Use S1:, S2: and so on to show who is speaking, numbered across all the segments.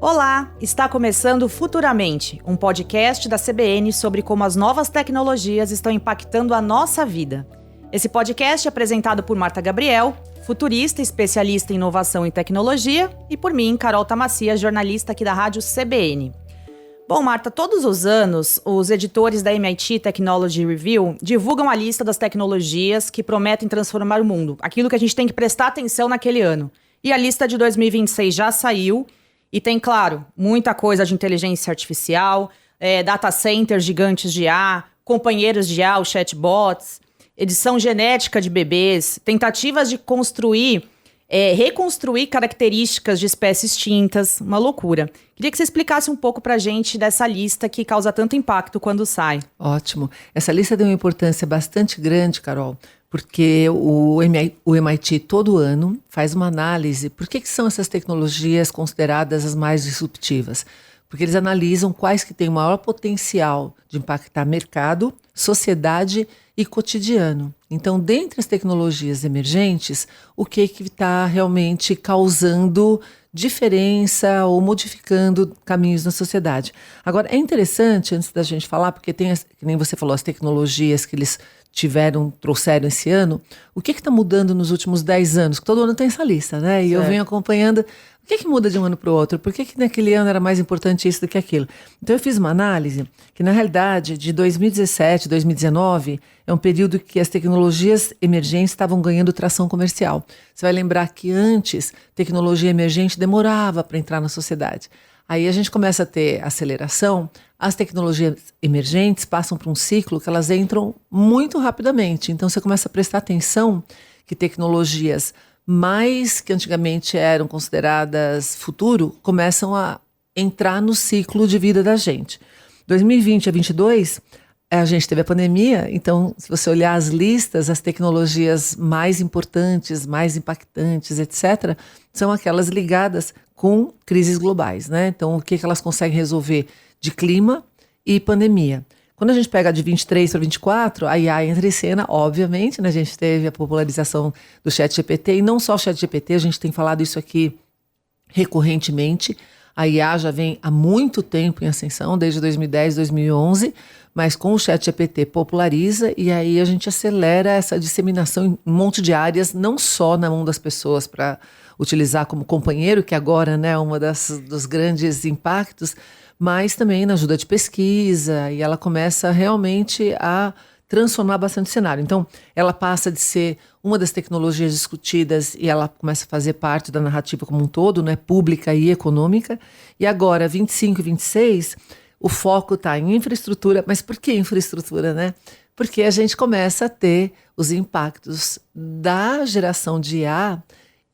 S1: Olá, está começando Futuramente, um podcast da CBN sobre como as novas tecnologias estão impactando a nossa vida. Esse podcast é apresentado por Marta Gabriel, futurista, especialista em inovação e tecnologia, e por mim, Carol Tamacia, jornalista aqui da rádio CBN. Bom, Marta, todos os anos, os editores da MIT Technology Review divulgam a lista das tecnologias que prometem transformar o mundo, aquilo que a gente tem que prestar atenção naquele ano. E a lista de 2026 já saiu e tem, claro, muita coisa de inteligência artificial, data centers gigantes de IA, companheiros de IA, os chatbots, edição genética de bebês, tentativas de reconstruir características de espécies extintas, uma loucura. Queria que você explicasse um pouco pra gente dessa lista que causa tanto impacto quando sai.
S2: Ótimo. Essa lista tem uma importância bastante grande, Carol, porque o MIT todo ano faz uma análise. Por que são essas tecnologias consideradas as mais disruptivas? Porque eles analisam quais que têm o maior potencial de impactar mercado, sociedade e cotidiano. Então, dentre as tecnologias emergentes, o que está realmente causando diferença ou modificando caminhos na sociedade? Agora, é interessante, antes da gente falar, porque tem, que nem você falou, as tecnologias que eles trouxeram esse ano, o que está mudando nos últimos 10 anos? Todo ano tem essa lista, né? E eu venho acompanhando. O que muda de um ano para o outro? Por que naquele ano era mais importante isso do que aquilo? Então eu fiz uma análise que, na realidade, de 2017, 2019, é um período que as tecnologias emergentes estavam ganhando tração comercial. Você vai lembrar que antes, tecnologia emergente demorava para entrar na sociedade. Aí a gente começa a ter aceleração, as tecnologias emergentes passam por um ciclo que elas entram muito rapidamente. Então você começa a prestar atenção que tecnologias mais que antigamente eram consideradas futuro, começam a entrar no ciclo de vida da gente. 2020 a 2022, a gente teve a pandemia, então se você olhar as listas, as tecnologias mais importantes, mais impactantes, etc., são aquelas ligadas com crises globais, né? Então o que elas conseguem resolver de clima e pandemia. Quando a gente pega de 23 para 24, a IA entra em cena, obviamente, né? A gente teve a popularização do ChatGPT, e não só o ChatGPT, a gente tem falado isso aqui recorrentemente. A IA já vem há muito tempo em ascensão, desde 2010, 2011, mas com o ChatGPT populariza e aí a gente acelera essa disseminação em um monte de áreas, não só na mão das pessoas para utilizar como companheiro, que agora, né, é uma dos grandes impactos, mas também na ajuda de pesquisa, e ela começa realmente a transformar bastante o cenário. Então, ela passa de ser uma das tecnologias discutidas e ela começa a fazer parte da narrativa como um todo, né, pública e econômica. E agora, 25 e 26, o foco está em infraestrutura. Mas por que infraestrutura, né? Porque a gente começa a ter os impactos da geração de IA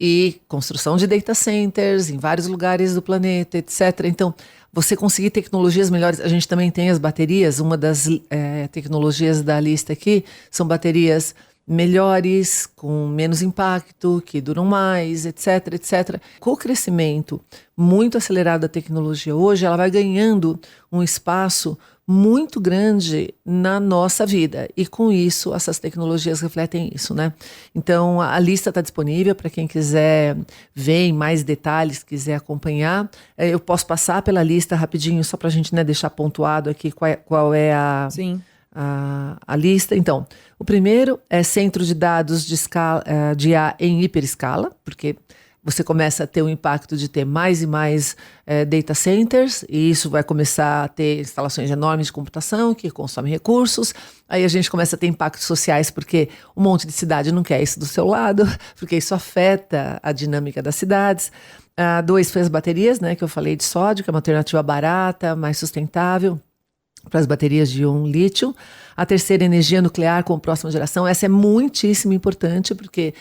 S2: e construção de data centers em vários lugares do planeta, etc. Então, você conseguir tecnologias melhores. A gente também tem as baterias. Uma das tecnologias da lista aqui são baterias melhores, com menos impacto, que duram mais, etc, etc. Com o crescimento muito acelerado da tecnologia hoje, ela vai ganhando um espaço muito grande na nossa vida. E com isso, essas tecnologias refletem isso, né? Então, a lista está disponível para quem quiser ver em mais detalhes, quiser acompanhar. Eu posso passar pela lista rapidinho, só para a gente, né, deixar pontuado aqui qual é a...
S1: Sim.
S2: A lista. Então, o primeiro é centro de dados de IA em hiperescala, porque você começa a ter o impacto de ter mais e mais data centers, e isso vai começar a ter instalações enormes de computação que consomem recursos. Aí a gente começa a ter impactos sociais, porque um monte de cidade não quer isso do seu lado, porque isso afeta a dinâmica das cidades. 2 foi as baterias, né, que eu falei de sódio, que é uma alternativa barata, mais sustentável para as baterias de íon lítio. A terceira, energia nuclear com próxima geração. Essa é muitíssimo importante, porque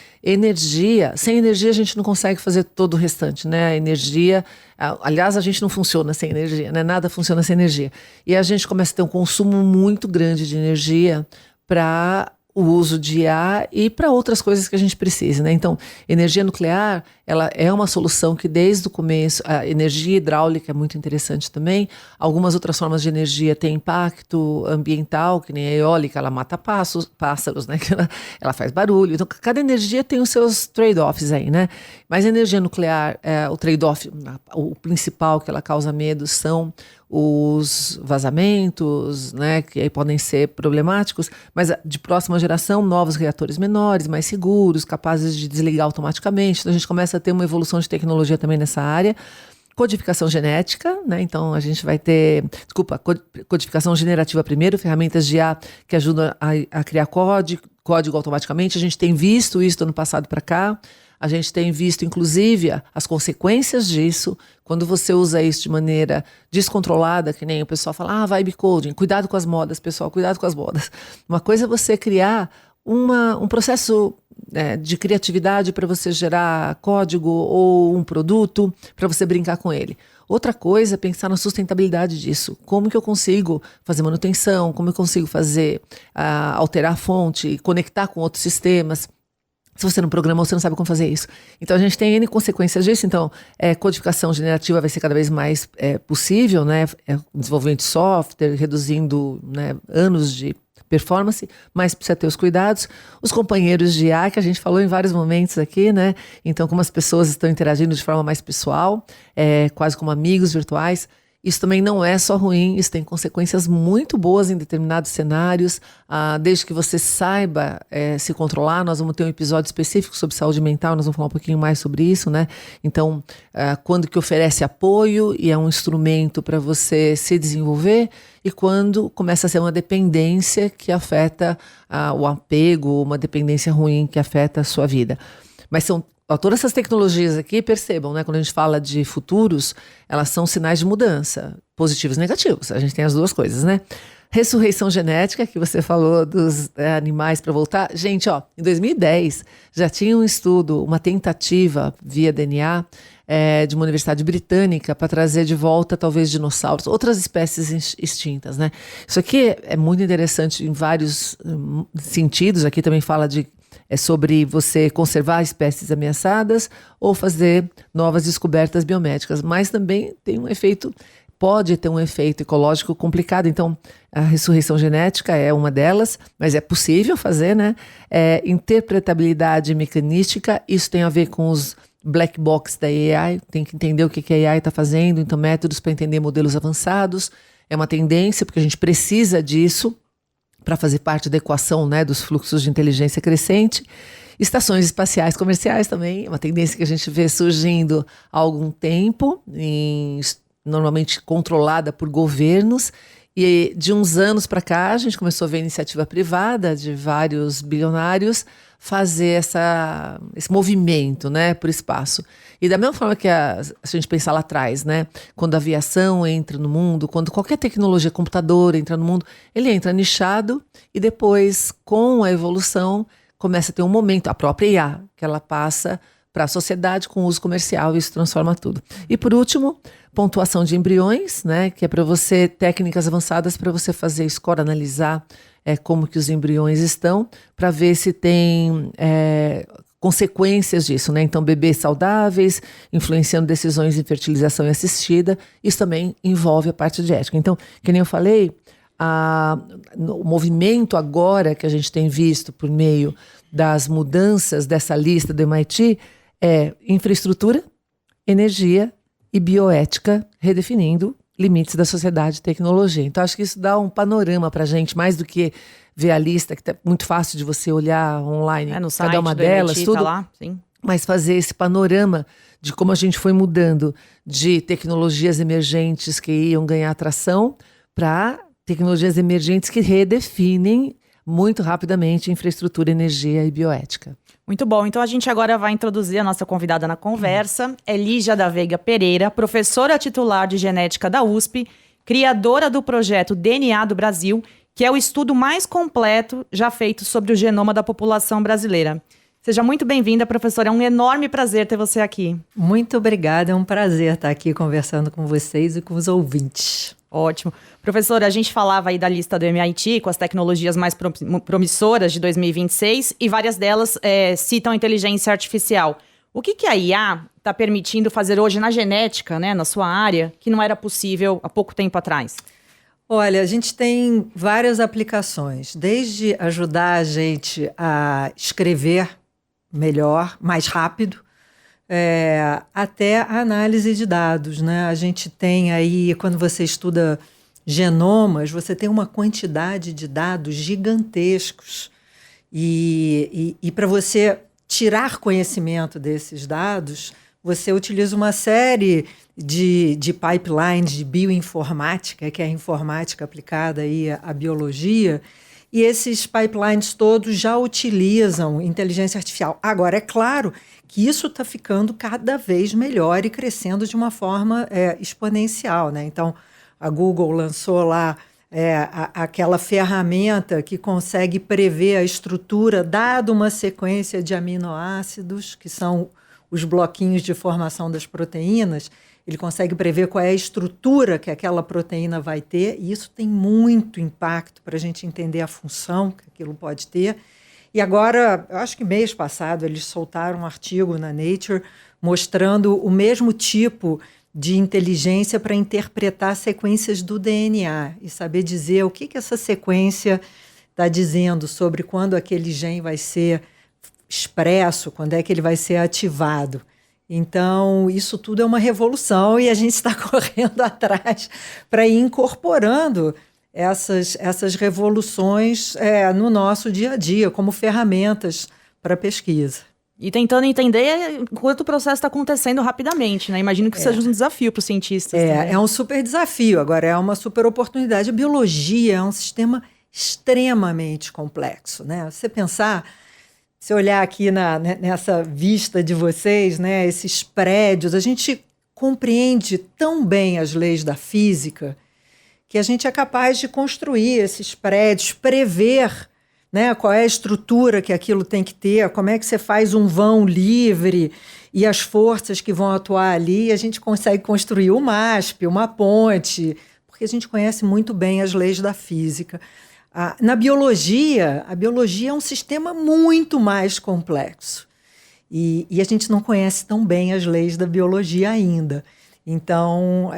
S2: sem energia a gente não consegue fazer todo o restante, né? A energia, aliás, a gente não funciona sem energia, né? Nada funciona sem energia. E a gente começa a ter um consumo muito grande de energia para o uso de IA e para outras coisas que a gente precisa, né? Então, energia nuclear, ela é uma solução que desde o começo, a energia hidráulica é muito interessante também, algumas outras formas de energia têm impacto ambiental, que nem a eólica, ela mata pássaros, né? Ela faz barulho, então cada energia tem os seus trade-offs aí, né? Mas a energia nuclear, o trade-off, o principal que ela causa medo são os vazamentos, né, que aí podem ser problemáticos, mas de próxima geração, novos reatores menores, mais seguros, capazes de desligar automaticamente. Então a gente começa a ter uma evolução de tecnologia também nessa área. Codificação genética, né? Então a gente vai ter, codificação generativa primeiro, ferramentas de IA que ajudam a criar código automaticamente. A gente tem visto isso do ano passado para cá. A gente tem visto, inclusive, as consequências disso, quando você usa isso de maneira descontrolada, que nem o pessoal fala, vibe coding, cuidado com as modas, pessoal, cuidado com as modas. Uma coisa é você criar um processo de criatividade para você gerar código ou um produto, para você brincar com ele. Outra coisa é pensar na sustentabilidade disso. Como que eu consigo fazer manutenção, como eu consigo fazer, alterar a fonte, conectar com outros sistemas. Se você não programou, você não sabe como fazer isso. Então, a gente tem N consequências disso. Então, codificação generativa vai ser cada vez mais possível, né? Desenvolvimento de software, reduzindo, né, anos de performance, mas precisa ter os cuidados. Os companheiros de IA, que a gente falou em vários momentos aqui, né? Então, como as pessoas estão interagindo de forma mais pessoal, quase como amigos virtuais. Isso também não é só ruim, isso tem consequências muito boas em determinados cenários, desde que você saiba se controlar. Nós vamos ter um episódio específico sobre saúde mental, nós vamos falar um pouquinho mais sobre isso, né? Então, quando que oferece apoio e é um instrumento para você se desenvolver, e quando começa a ser uma dependência que afeta o apego, uma dependência ruim que afeta a sua vida. Mas todas essas tecnologias aqui, percebam, né? Quando a gente fala de futuros, elas são sinais de mudança, positivos e negativos. A gente tem as duas coisas, né? Ressurreição genética, que você falou dos animais para voltar. Gente, em 2010 já tinha um estudo, uma tentativa via DNA de uma universidade britânica para trazer de volta talvez dinossauros, outras espécies extintas, né? Isso aqui é muito interessante em vários sentidos. Aqui também fala sobre você conservar espécies ameaçadas ou fazer novas descobertas biomédicas, mas também pode ter um efeito ecológico complicado. Então, a ressurreição genética é uma delas, mas é possível fazer, né? Interpretabilidade mecanística, isso tem a ver com os black box da AI, tem que entender o que a AI está fazendo, então métodos para entender modelos avançados, é uma tendência, porque a gente precisa disso para fazer parte da equação, né, dos fluxos de inteligência crescente. Estações espaciais comerciais também, uma tendência que a gente vê surgindo há algum tempo, normalmente controlada por governos, e de uns anos para cá a gente começou a ver iniciativa privada de vários bilionários fazer esse movimento, né, por espaço. E da mesma forma que a gente pensar lá atrás, né, quando a aviação entra no mundo, quando qualquer tecnologia, computador entra no mundo, ele entra nichado e depois, com a evolução, começa a ter um momento, a própria IA, que ela passa para a sociedade com uso comercial e isso transforma tudo. E por último, pontuação de embriões, né, que é para você, técnicas avançadas para você fazer score, analisar como que os embriões estão, para ver se tem consequências disso, né? Então, bebês saudáveis, influenciando decisões em fertilização assistida, isso também envolve a parte de ética. Então, que nem eu falei, o movimento agora que a gente tem visto por meio das mudanças dessa lista do MIT é infraestrutura, energia e bioética, redefinindo limites da sociedade e tecnologia. Então, acho que isso dá um panorama para a gente, mais do que ver a lista, que é muito fácil de você olhar online,
S1: no site
S2: cada uma
S1: do
S2: delas,
S1: MIT,
S2: tudo.
S1: tá lá, sim.
S2: Mas fazer esse panorama de como a gente foi mudando de tecnologias emergentes que iam ganhar atração para tecnologias emergentes que redefinem muito rapidamente infraestrutura, energia e bioética.
S1: Muito bom. Então, a gente agora vai introduzir a nossa convidada na conversa, Elígia da Veiga Pereira, professora titular de genética da USP, criadora do projeto DNA do Brasil, que é o estudo mais completo já feito sobre o genoma da população brasileira. Seja muito bem-vinda, professora. É um enorme prazer ter você aqui.
S3: Muito obrigada. É um prazer estar aqui conversando com vocês e com os ouvintes.
S1: Ótimo. Professora, a gente falava aí da lista do MIT com as tecnologias mais promissoras de 2026 e várias delas citam a inteligência artificial. O que a IA está permitindo fazer hoje na genética, né, na sua área, que não era possível há pouco tempo atrás?
S3: Olha, a gente tem várias aplicações, desde ajudar a gente a escrever melhor, mais rápido, até a análise de dados, né? A gente tem aí, quando você estuda genomas, você tem uma quantidade de dados gigantescos. E para você tirar conhecimento desses dados, você utiliza uma série de pipelines de bioinformática, que é a informática aplicada aí à biologia, e esses pipelines todos já utilizam inteligência artificial. Agora, é claro que isso está ficando cada vez melhor e crescendo de uma forma exponencial, né? Então, a Google lançou lá aquela ferramenta que consegue prever a estrutura, dada uma sequência de aminoácidos, que são os bloquinhos de formação das proteínas. Ele consegue prever qual é a estrutura que aquela proteína vai ter, e isso tem muito impacto para a gente entender a função que aquilo pode ter. E agora, eu acho que mês passado, eles soltaram um artigo na Nature mostrando o mesmo tipo de inteligência para interpretar sequências do DNA e saber dizer o que essa sequência está dizendo sobre quando aquele gene vai ser expresso, quando é que ele vai ser ativado. Então, isso tudo é uma revolução e a gente está correndo atrás para ir incorporando essas revoluções no nosso dia a dia, como ferramentas para pesquisa.
S1: E tentando entender quanto o processo está acontecendo rapidamente, né? Imagino que seja um desafio para os cientistas.
S3: É um super desafio, agora é uma super oportunidade. A biologia é um sistema extremamente complexo, né? Se olhar aqui nessa vista de vocês, né, esses prédios, a gente compreende tão bem as leis da física que a gente é capaz de construir esses prédios, prever, né, qual é a estrutura que aquilo tem que ter, como é que você faz um vão livre e as forças que vão atuar ali. A gente consegue construir uma MASP, uma ponte, porque a gente conhece muito bem as leis da física. Na biologia, a biologia é um sistema muito mais complexo. E a gente não conhece tão bem as leis da biologia ainda. Então,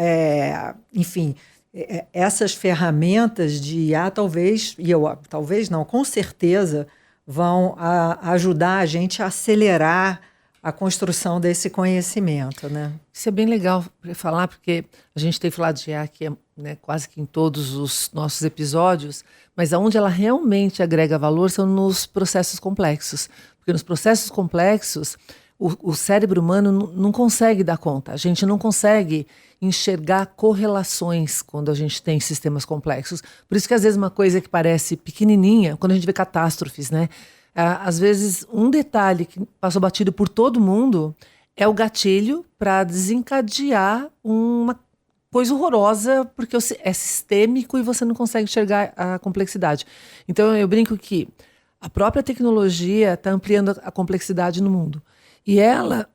S3: enfim, essas ferramentas de IA talvez não, com certeza, vão ajudar a gente a acelerar a construção desse conhecimento, né?
S2: Isso é bem legal para falar, porque a gente tem falado de IA aqui, né, quase que em todos os nossos episódios, mas aonde ela realmente agrega valor são nos processos complexos. Porque nos processos complexos, o cérebro humano não consegue dar conta. A gente não consegue enxergar correlações quando a gente tem sistemas complexos. Por isso que às vezes uma coisa que parece pequenininha, quando a gente vê catástrofes, né? Às vezes, um detalhe que passou batido por todo mundo é o gatilho para desencadear uma coisa horrorosa, porque é sistêmico e você não consegue enxergar a complexidade. Então, eu brinco que a própria tecnologia está ampliando a complexidade no mundo. E ela,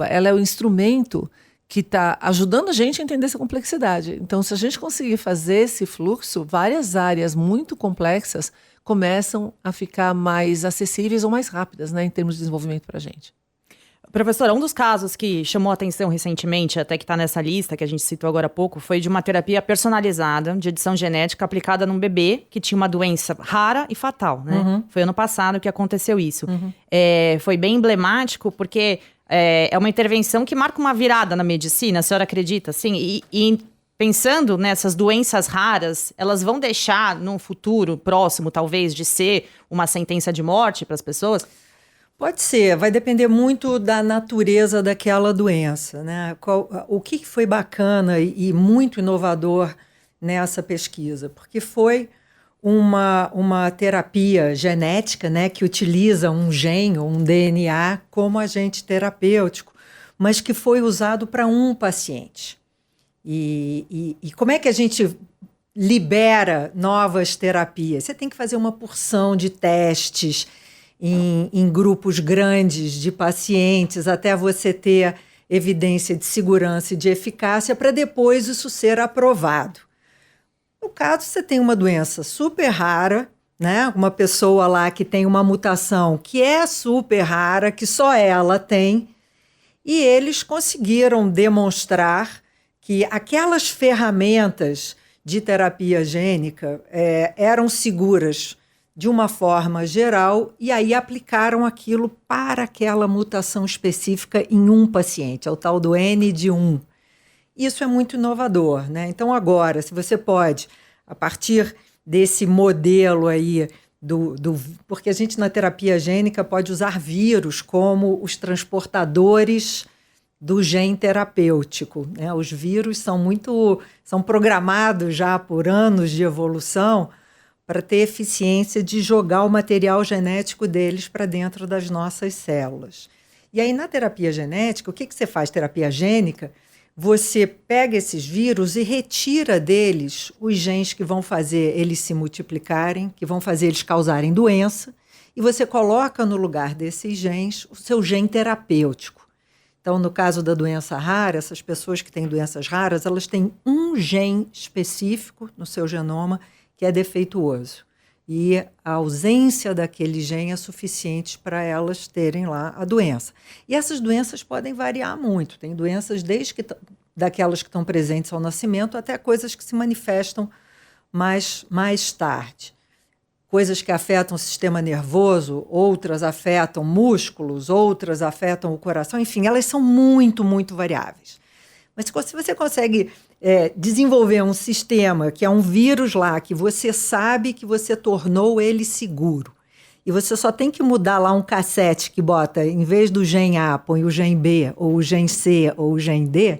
S2: ela é o instrumento que está ajudando a gente a entender essa complexidade. Então, se a gente conseguir fazer esse fluxo, várias áreas muito complexas começam a ficar mais acessíveis ou mais rápidas, né, em termos de desenvolvimento para a gente.
S1: Professora, um dos casos que chamou a atenção recentemente, até que está nessa lista que a gente citou agora há pouco, foi de uma terapia personalizada de edição genética aplicada num bebê que tinha uma doença rara e fatal, né?
S3: Uhum.
S1: Foi ano passado que aconteceu isso. Uhum. Foi bem emblemático porque é uma intervenção que marca uma virada na medicina, a senhora acredita? Assim, e pensando nessas doenças raras, elas vão deixar num futuro próximo, talvez, de ser uma sentença de morte para as pessoas?
S3: Pode ser, vai depender muito da natureza daquela doença, né? O que foi bacana e muito inovador nessa pesquisa? Porque foi uma terapia genética, né, que utiliza um gene ou um DNA como agente terapêutico, mas que foi usado para um paciente. E como é que a gente libera novas terapias? Você tem que fazer uma porção de testes em grupos grandes de pacientes até você ter evidência de segurança e de eficácia para depois isso ser aprovado. No caso, você tem uma doença super rara, né? Uma pessoa lá que tem uma mutação que é super rara, que só ela tem, e eles conseguiram demonstrar que aquelas ferramentas de terapia gênica eram seguras de uma forma geral, e aí aplicaram aquilo para aquela mutação específica em um paciente, é o tal do N de 1. Isso é muito inovador, né? Então agora, se você pode, a partir desse modelo aí, porque a gente na terapia gênica pode usar vírus como os transportadores do gene terapêutico, né? Os vírus são programados já por anos de evolução para ter eficiência de jogar o material genético deles para dentro das nossas células. E aí, na terapia genética, o que você faz? Terapia gênica, você pega esses vírus e retira deles os genes que vão fazer eles se multiplicarem, que vão fazer eles causarem doença, e você coloca no lugar desses genes o seu gene terapêutico. Então, no caso da doença rara, essas pessoas que têm doenças raras, elas têm um gene específico no seu genoma que é defeituoso. E a ausência daquele gene é suficiente para elas terem lá a doença. E essas doenças podem variar muito. Tem doenças daquelas que estão presentes ao nascimento até coisas que se manifestam mais tarde. Coisas que afetam o sistema nervoso, outras afetam músculos, outras afetam o coração. Enfim, elas são muito, muito variáveis. Mas se você consegue desenvolver um sistema que é um vírus lá, que você sabe que você tornou ele seguro, e você só tem que mudar lá um cassete que bota, em vez do gene A, põe o gene B, ou o gene C, ou o gene D,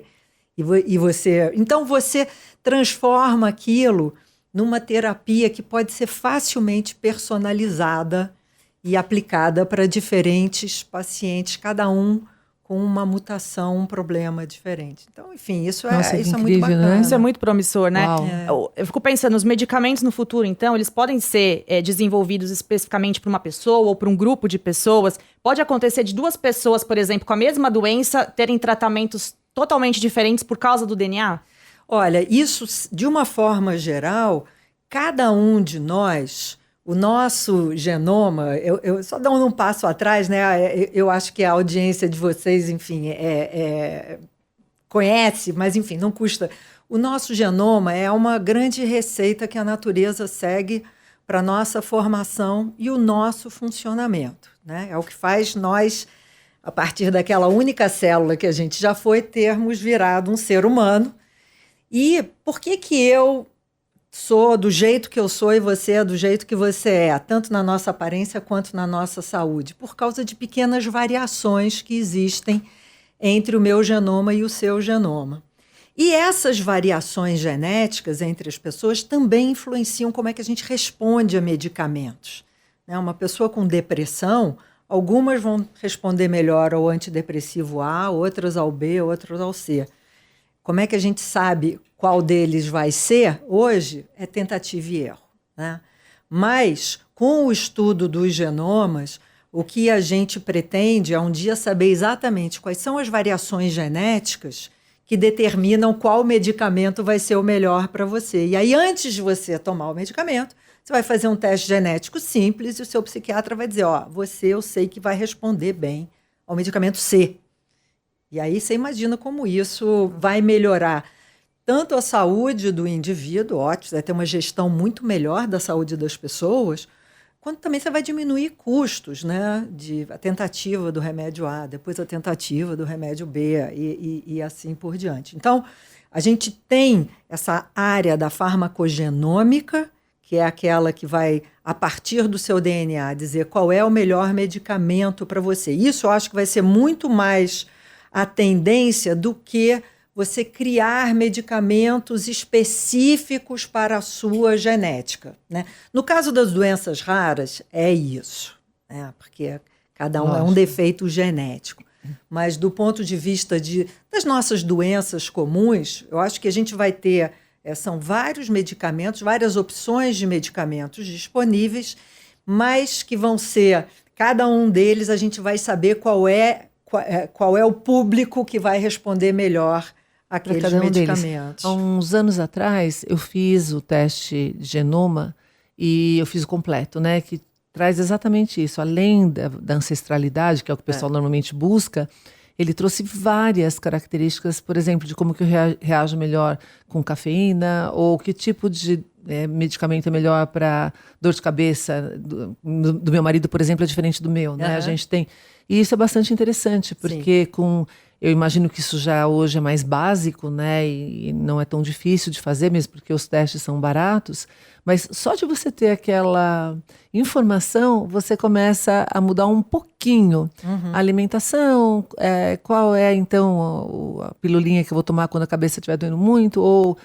S3: então você transforma aquilo numa terapia que pode ser facilmente personalizada e aplicada para diferentes pacientes, cada um com uma mutação, um problema diferente. Então, enfim, isso é muito bacana.
S2: Né?
S1: Isso é muito promissor, né?
S3: É.
S1: Eu fico pensando, os medicamentos no futuro, então, eles podem ser desenvolvidos especificamente para uma pessoa ou para um grupo de pessoas. Pode acontecer de duas pessoas, por exemplo, com a mesma doença, terem tratamentos totalmente diferentes por causa do DNA?
S3: Olha, isso, de uma forma geral, cada um de nós, o nosso genoma, eu só dando um passo atrás, né? Eu acho que a audiência de vocês, enfim, conhece, mas enfim, não custa. O nosso genoma é uma grande receita que a natureza segue para a nossa formação e o nosso funcionamento, né? É o que faz nós, a partir daquela única célula que a gente já foi, termos virado um ser humano. E por que eu sou do jeito que eu sou e você é do jeito que você é, tanto na nossa aparência quanto na nossa saúde? Por causa de pequenas variações que existem entre o meu genoma e o seu genoma. E essas variações genéticas entre as pessoas também influenciam como é que a gente responde a medicamentos. Né? Uma pessoa com depressão, algumas vão responder melhor ao antidepressivo A, outras ao B, outras ao C. Como é que a gente sabe qual deles vai ser? Hoje é tentativa e erro, né? Mas, com o estudo dos genomas, o que a gente pretende é um dia saber exatamente quais são as variações genéticas que determinam qual medicamento vai ser o melhor para você. E aí, antes de você tomar o medicamento, você vai fazer um teste genético simples e o seu psiquiatra vai dizer, eu sei que vai responder bem ao medicamento C. E aí você imagina como isso vai melhorar tanto a saúde do indivíduo, ótimo, vai ter uma gestão muito melhor da saúde das pessoas, quanto também você vai diminuir custos, né? A tentativa do remédio A, depois a tentativa do remédio B e assim por diante. Então, a gente tem essa área da farmacogenômica, que é aquela que vai, a partir do seu DNA, dizer qual é o melhor medicamento para você. Isso eu acho que vai ser muito mais a tendência do que você criar medicamentos específicos para a sua genética, né? No caso das doenças raras, é isso, né? Porque cada um é um defeito genético. Mas do ponto de vista das nossas doenças comuns, eu acho que a gente vai ter, são vários medicamentos, várias opções de medicamentos disponíveis, mas que vão ser, cada um deles a gente vai saber qual é o público que vai responder melhor aqueles
S2: cada um
S3: medicamentos.
S2: Há uns anos atrás, eu fiz o teste de genoma e eu fiz o completo, né? Que traz exatamente isso. Além da ancestralidade, que é o que o pessoal normalmente busca, ele trouxe várias características, por exemplo, de como que eu reajo melhor com cafeína, ou que tipo de medicamento é melhor para dor de cabeça. Do meu marido, por exemplo, é diferente do meu, né? A gente tem... E isso é bastante interessante, porque eu imagino que isso já hoje é mais básico, né? E não é tão difícil de fazer, mesmo porque os testes são baratos. Mas só de você ter aquela informação, você começa a mudar um pouquinho a alimentação, qual é, então, a pilulinha que eu vou tomar quando a cabeça estiver doendo muito, ou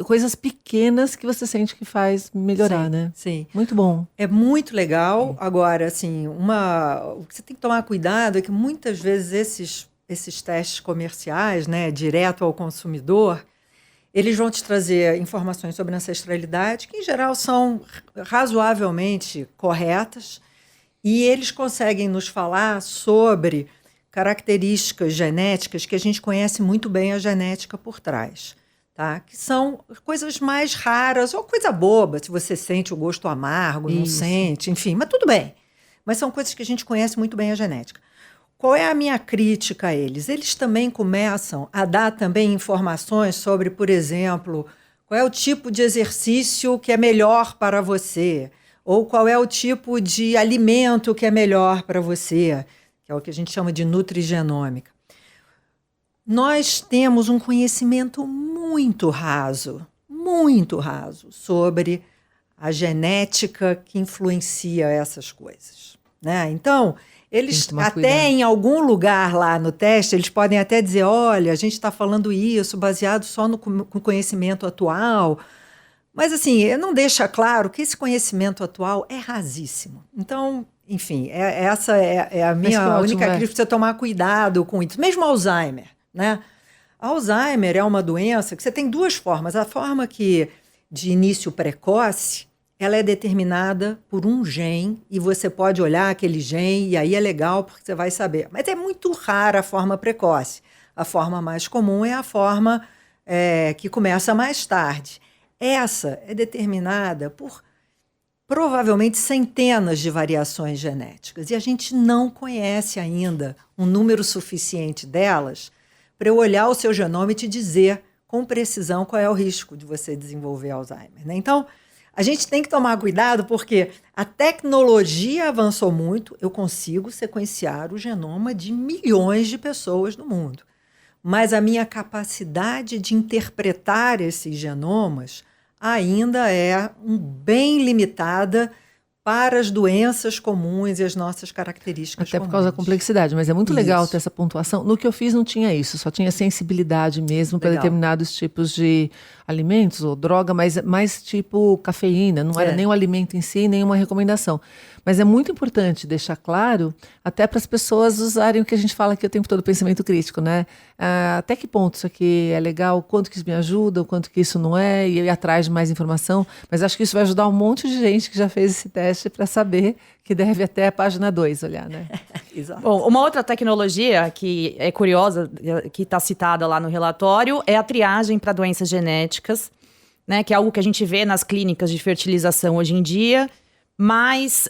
S2: coisas pequenas que você sente que faz melhorar, né?
S3: Sim.
S2: Muito bom.
S3: É muito legal. Agora, assim, o que você tem que tomar cuidado é que muitas vezes esses testes comerciais, né, direto ao consumidor, eles vão te trazer informações sobre ancestralidade, que em geral são razoavelmente corretas, e eles conseguem nos falar sobre características genéticas que a gente conhece muito bem a genética por trás, tá? Que são coisas mais raras, ou coisa boba, se você sente o gosto amargo, não sente, enfim, mas tudo bem. Mas são coisas que a gente conhece muito bem a genética. Qual é a minha crítica a eles? Eles também começam a dar também informações sobre, por exemplo, qual é o tipo de exercício que é melhor para você, ou qual é o tipo de alimento que é melhor para você, que é o que a gente chama de nutrigenômica. Nós temos um conhecimento muito raso sobre a genética que influencia essas coisas, né? Então, eles até em algum lugar lá no teste, eles podem até dizer, olha, a gente está falando isso baseado só no conhecimento atual. Mas, assim, não deixa claro que esse conhecimento atual é rasíssimo. Então, enfim, essa é a minha única crítica, você tomar cuidado com isso. Mesmo Alzheimer, né? Alzheimer é uma doença que você tem duas formas. A forma que, de início precoce, ela é determinada por um gene e você pode olhar aquele gene e aí é legal porque você vai saber. Mas é muito rara a forma precoce. A forma mais comum é a forma que começa mais tarde. Essa é determinada por provavelmente centenas de variações genéticas e a gente não conhece ainda um número suficiente delas para eu olhar o seu genoma e te dizer com precisão qual é o risco de você desenvolver Alzheimer, né? Então, a gente tem que tomar cuidado porque a tecnologia avançou muito, eu consigo sequenciar o genoma de milhões de pessoas no mundo. Mas a minha capacidade de interpretar esses genomas ainda é bem limitada para as doenças comuns e as nossas características
S2: Até por causa da complexidade, mas é muito legal ter essa pontuação. No que eu fiz não tinha isso, só tinha sensibilidade mesmo para determinados tipos de alimentos ou droga, mas mais tipo cafeína, não era nem o alimento em si, nem uma recomendação. Mas é muito importante deixar claro, até para as pessoas usarem o que a gente fala aqui o tempo todo, pensamento crítico, né? Até que ponto isso aqui é legal, o quanto que isso me ajuda, o quanto que isso não é, e ir atrás de mais informação. Mas acho que isso vai ajudar um monte de gente que já fez esse teste para saber que deve até a página 2 olhar, né?
S1: Exato. Bom, uma outra tecnologia que é curiosa, que está citada lá no relatório, é a triagem para doenças genéticas, né? Que é algo que a gente vê nas clínicas de fertilização hoje em dia. Mas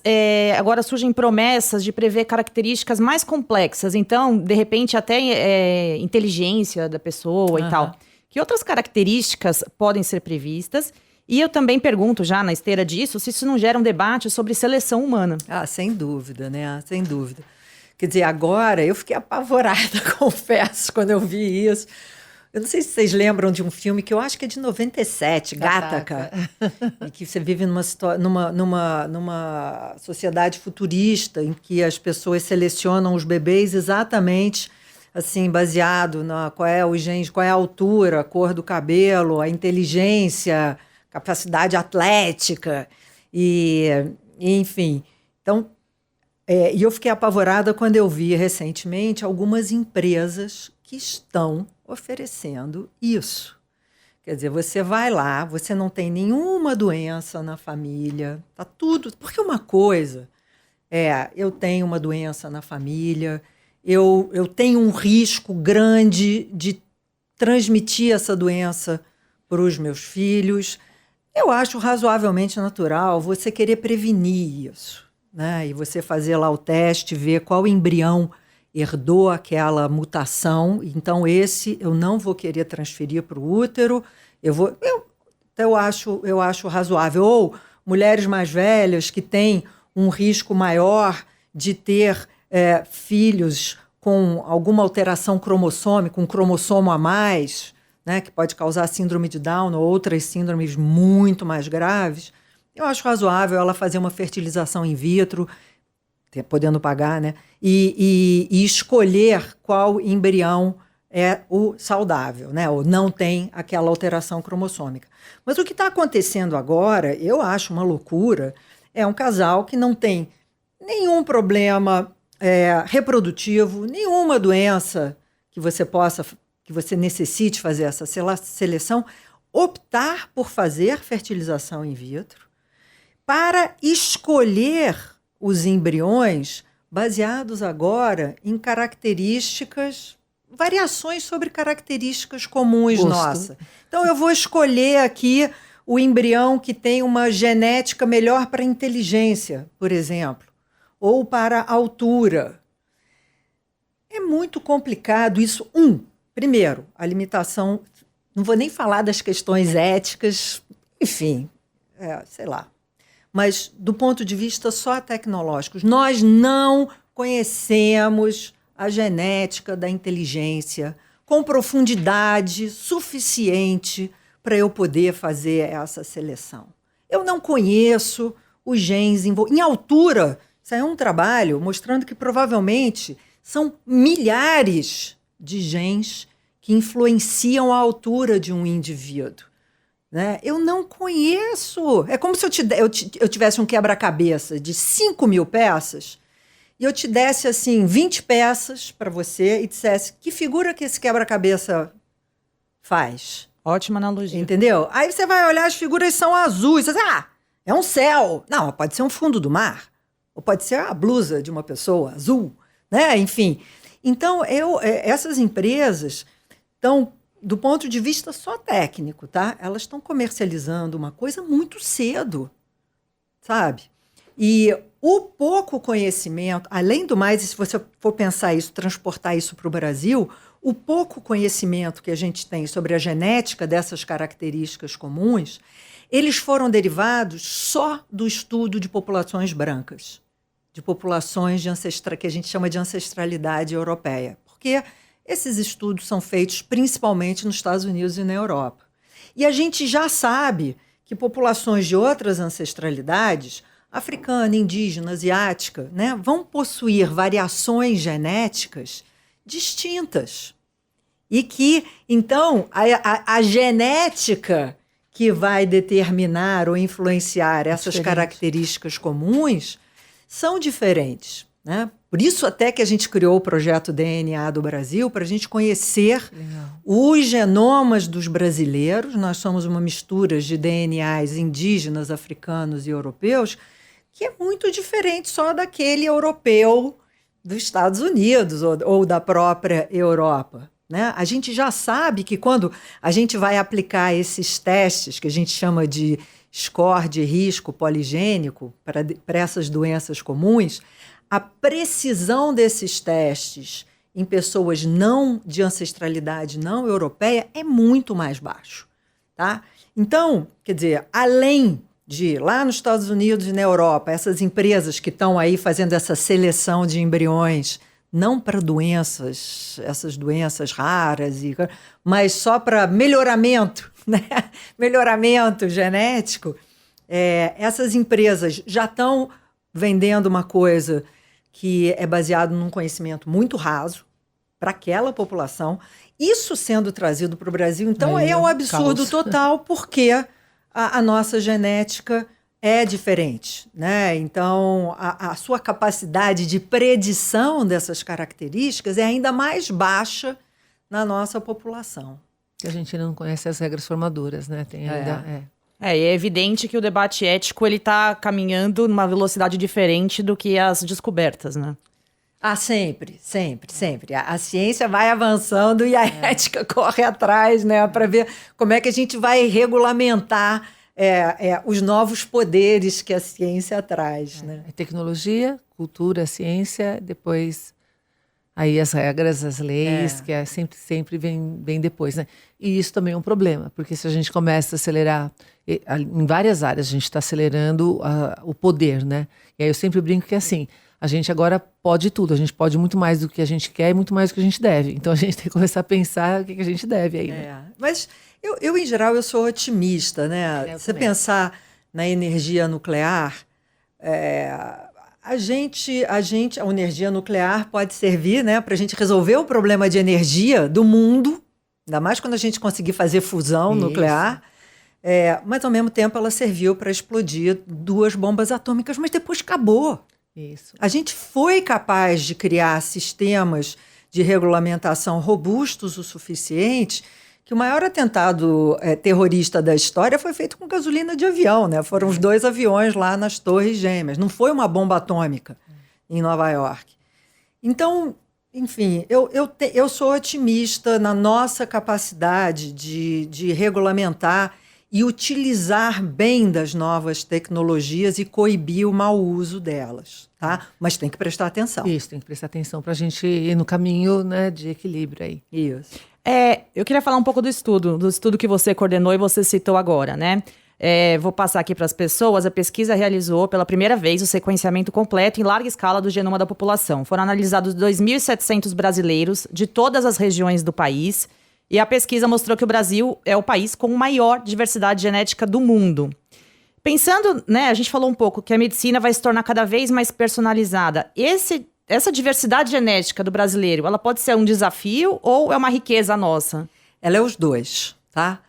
S1: agora surgem promessas de prever características mais complexas. Então, de repente, até inteligência da pessoa e tal. Que outras características podem ser previstas? E eu também pergunto, já na esteira disso, se isso não gera um debate sobre seleção humana.
S3: Sem dúvida, né? Sem dúvida. Quer dizer, agora eu fiquei apavorada, confesso, quando eu vi isso. Eu não sei se vocês lembram de um filme que eu acho que é de 97, Gattaca, e que você vive numa sociedade futurista em que as pessoas selecionam os bebês exatamente assim, baseado na qual é o gene, qual é a altura, a cor do cabelo, a inteligência, capacidade atlética, enfim. Então, e eu fiquei apavorada quando eu vi recentemente algumas empresas que estão oferecendo isso. Quer dizer, você vai lá, você não tem nenhuma doença na família, tá tudo... Porque uma coisa eu tenho uma doença na família, eu tenho um risco grande de transmitir essa doença para os meus filhos. Eu acho razoavelmente natural você querer prevenir isso, né? E você fazer lá o teste, ver qual embrião herdou aquela mutação. Então, esse eu não vou querer transferir para o útero. Eu acho razoável. Ou mulheres mais velhas que têm um risco maior de ter filhos com alguma alteração cromossômica, um cromossomo a mais, né, que pode causar síndrome de Down ou outras síndromes muito mais graves. Eu acho razoável ela fazer uma fertilização in vitro, podendo pagar, né, e escolher qual embrião é o saudável, né, ou não tem aquela alteração cromossômica. Mas o que está acontecendo agora, eu acho uma loucura, é um casal que não tem nenhum problema reprodutivo, nenhuma doença que você necessite fazer essa seleção, optar por fazer fertilização in vitro para escolher os embriões baseados agora em características, variações sobre características comuns nossas. Então, eu vou escolher aqui o embrião que tem uma genética melhor para inteligência, por exemplo, ou para altura. É muito complicado isso. Primeiro, a limitação, não vou nem falar das questões éticas, enfim, sei lá. Mas do ponto de vista só tecnológico, nós não conhecemos a genética da inteligência com profundidade suficiente para eu poder fazer essa seleção. Eu não conheço os genes envolvidos. Em altura, saiu um trabalho mostrando que provavelmente são milhares de genes que influenciam a altura de um indivíduo, né? Eu não conheço. É como se eu tivesse um quebra-cabeça de 5.000 peças e eu te desse assim 20 peças para você e dissesse que figura que esse quebra-cabeça faz.
S1: Ótima analogia.
S3: Entendeu? Aí você vai olhar, as figuras são azuis. Você diz, é um céu. Não, pode ser um fundo do mar. Ou pode ser a blusa de uma pessoa azul, né? Enfim. Então, essas empresas estão, do ponto de vista só técnico, tá? Elas estão comercializando uma coisa muito cedo, sabe? E o pouco conhecimento, além do mais, se você for pensar isso, transportar isso para o Brasil, o pouco conhecimento que a gente tem sobre a genética dessas características comuns, eles foram derivados só do estudo de populações brancas, de populações que a gente chama de ancestralidade europeia, porque esses estudos são feitos principalmente nos Estados Unidos e na Europa. E a gente já sabe que populações de outras ancestralidades, africana, indígena, asiática, né, vão possuir variações genéticas distintas. E que, então, a genética que vai determinar ou influenciar essas características comuns são diferentes, né? Por isso até que a gente criou o projeto DNA do Brasil, para a gente conhecer os genomas dos brasileiros. Nós somos uma mistura de DNAs indígenas, africanos e europeus, que é muito diferente só daquele europeu dos Estados Unidos ou da própria Europa, né? A gente já sabe que quando a gente vai aplicar esses testes, que a gente chama de score de risco poligênico para essas doenças comuns, a precisão desses testes em pessoas não de ancestralidade não europeia é muito mais baixo, tá? Então, quer dizer, além de lá nos Estados Unidos e na Europa, essas empresas que estão aí fazendo essa seleção de embriões, não para doenças, essas doenças raras, mas só para melhoramento, né? Melhoramento genético, essas empresas já estão vendendo uma coisa que é baseado num conhecimento muito raso para aquela população. Isso sendo trazido para o Brasil, então é um absurdo total, porque a nossa genética é diferente, né? Então, a sua capacidade de predição dessas características é ainda mais baixa na nossa população.
S2: A gente não conhece as regras formadoras, né? Tem ainda...
S1: E é evidente que o debate ético está caminhando numa velocidade diferente do que as descobertas, né?
S3: Ah, sempre, sempre, sempre. A ciência vai avançando e a ética corre atrás, né, para ver como é que a gente vai regulamentar os novos poderes que a ciência traz, né?
S2: Tecnologia, cultura, ciência, depois aí as regras, as leis, que sempre vem depois, né? E isso também é um problema, porque se a gente começa a acelerar, em várias áreas a gente está acelerando o poder, né? E aí eu sempre brinco que assim, a gente agora pode tudo, a gente pode muito mais do que a gente quer e muito mais do que a gente deve. Então a gente tem que começar a pensar o que a gente deve aí, né?
S3: Mas eu, em geral, eu sou otimista, né? Se você pensar na energia nuclear, a energia nuclear pode servir, né, para a gente resolver o problema de energia do mundo, ainda mais quando a gente conseguir fazer fusão nuclear, mas ao mesmo tempo ela serviu para explodir 2 bombas atômicas, mas depois acabou.
S2: Isso.
S3: A gente foi capaz de criar sistemas de regulamentação robustos o suficiente que o maior atentado terrorista da história foi feito com gasolina de avião, né? Foram os 2 aviões lá nas Torres Gêmeas. Não foi uma bomba atômica em Nova York. Então, enfim, eu sou otimista na nossa capacidade de regulamentar e utilizar bem das novas tecnologias e coibir o mau uso delas, tá? Mas tem que prestar atenção.
S2: Isso, tem que prestar atenção para a gente ir no caminho, né, de equilíbrio aí.
S3: Isso.
S1: Eu queria falar um pouco do estudo que você coordenou e você citou agora, né? Vou passar aqui para as pessoas. A pesquisa realizou pela primeira vez o sequenciamento completo em larga escala do genoma da população. Foram analisados 2.700 brasileiros de todas as regiões do país. E a pesquisa mostrou que o Brasil é o país com maior diversidade genética do mundo. Pensando, né, a gente falou um pouco que a medicina vai se tornar cada vez mais personalizada. Essa diversidade genética do brasileiro, ela pode ser um desafio ou é uma riqueza nossa?
S3: Ela é os 2, tá?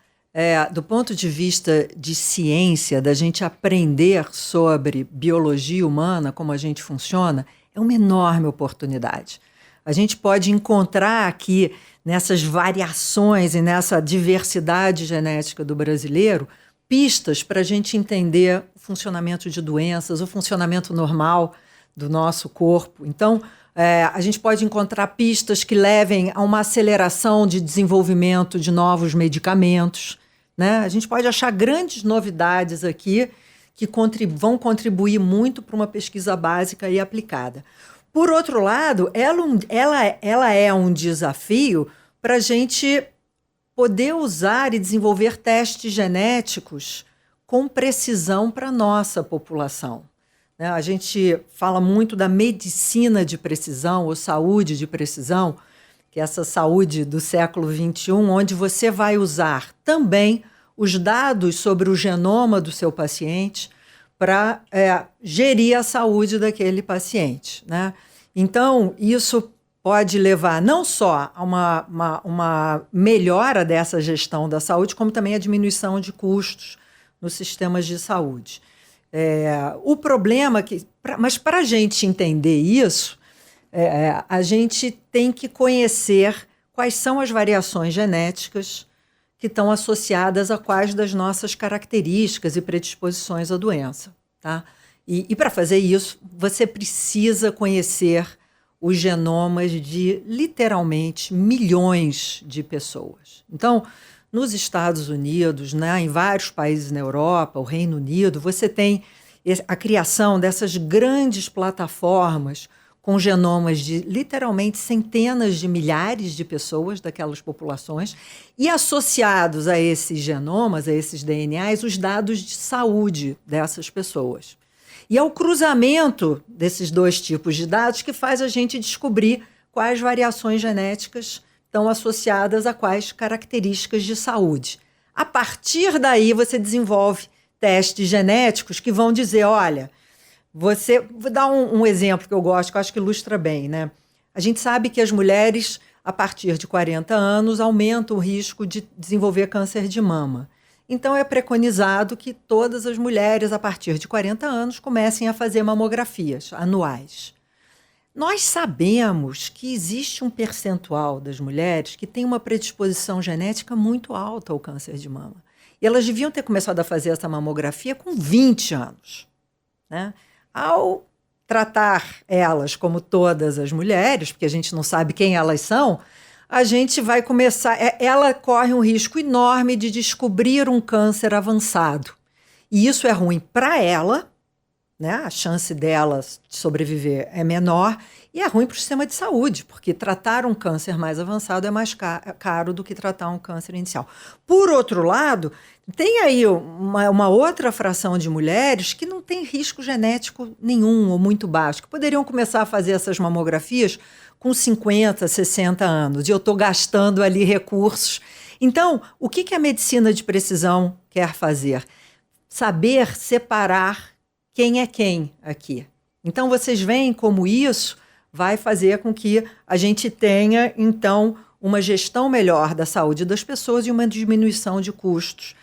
S3: Do ponto de vista de ciência, da gente aprender sobre biologia humana, como a gente funciona, é uma enorme oportunidade. A gente pode encontrar aqui, nessas variações e nessa diversidade genética do brasileiro, pistas para a gente entender o funcionamento de doenças, o funcionamento normal do nosso corpo. Então, a gente pode encontrar pistas que levem a uma aceleração de desenvolvimento de novos medicamentos, né? A gente pode achar grandes novidades aqui que vão contribuir muito para uma pesquisa básica e aplicada. Por outro lado, ela é um desafio para a gente poder usar e desenvolver testes genéticos com precisão para a nossa população. A gente fala muito da medicina de precisão ou saúde de precisão, que é essa saúde do século XXI, onde você vai usar também os dados sobre o genoma do seu paciente para gerir a saúde daquele paciente, né? Então, isso pode levar não só a uma melhora dessa gestão da saúde, como também a diminuição de custos nos sistemas de saúde. O problema é que, mas para a gente entender isso, a gente tem que conhecer quais são as variações genéticas que estão associadas a quais das nossas características e predisposições à doença, tá? E para fazer isso, você precisa conhecer os genomas de, literalmente, milhões de pessoas. Então, nos Estados Unidos, né, em vários países na Europa, o Reino Unido, você tem a criação dessas grandes plataformas com genomas de, literalmente, centenas de milhares de pessoas daquelas populações e associados a esses genomas, a esses DNAs, os dados de saúde dessas pessoas. E é o cruzamento desses 2 tipos de dados que faz a gente descobrir quais variações genéticas estão associadas a quais características de saúde. A partir daí, você desenvolve testes genéticos que vão dizer, olha, vou dar um exemplo que eu gosto, que eu acho que ilustra bem, né? A gente sabe que as mulheres, a partir de 40 anos, aumentam o risco de desenvolver câncer de mama. Então, é preconizado que todas as mulheres, a partir de 40 anos, comecem a fazer mamografias anuais. Nós sabemos que existe um percentual das mulheres que tem uma predisposição genética muito alta ao câncer de mama. E elas deviam ter começado a fazer essa mamografia com 20 anos, né? Ao tratar elas como todas as mulheres, porque a gente não sabe quem elas são, a gente vai começar... Ela corre um risco enorme de descobrir um câncer avançado. E isso é ruim para ela, né? A chance dela de sobreviver é menor, e é ruim para o sistema de saúde, porque tratar um câncer mais avançado é mais caro do que tratar um câncer inicial. Por outro lado, tem aí uma outra fração de mulheres que não tem risco genético nenhum ou muito baixo, que poderiam começar a fazer essas mamografias com 50, 60 anos, e eu estou gastando ali recursos. Então, o que a medicina de precisão quer fazer? Saber separar quem é quem aqui. Então, vocês veem como isso vai fazer com que a gente tenha, então, uma gestão melhor da saúde das pessoas e uma diminuição de custos.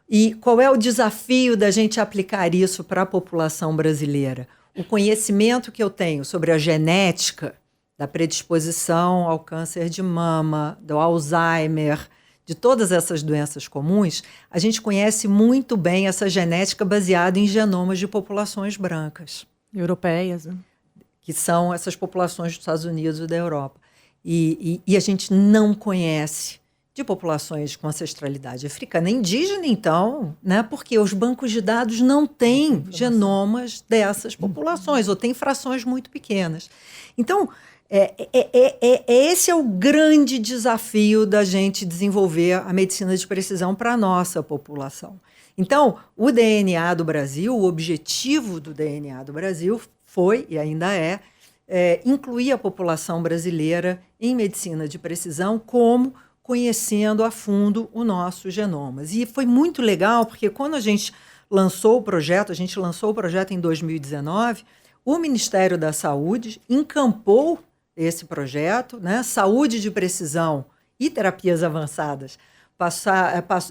S3: E qual é o desafio da gente aplicar isso para a população brasileira? O conhecimento que eu tenho sobre a genética da predisposição ao câncer de mama, do Alzheimer, de todas essas doenças comuns, a gente conhece muito bem essa genética baseada em genomas de populações brancas.
S1: Europeias, né?
S3: Que são essas populações dos Estados Unidos e da Europa. E a gente não conhece de populações com ancestralidade africana, indígena, então, né? Porque os bancos de dados não têm genomas dessas populações, ou têm frações muito pequenas. Então, esse é o grande desafio da gente desenvolver a medicina de precisão para a nossa população. Então, o DNA do Brasil, o objetivo do DNA do Brasil foi, e ainda incluir a população brasileira em medicina de precisão, como conhecendo a fundo o nosso genoma. E foi muito legal, porque quando a gente lançou o projeto em 2019, o Ministério da Saúde encampou esse projeto, né? Saúde de precisão e terapias avançadas.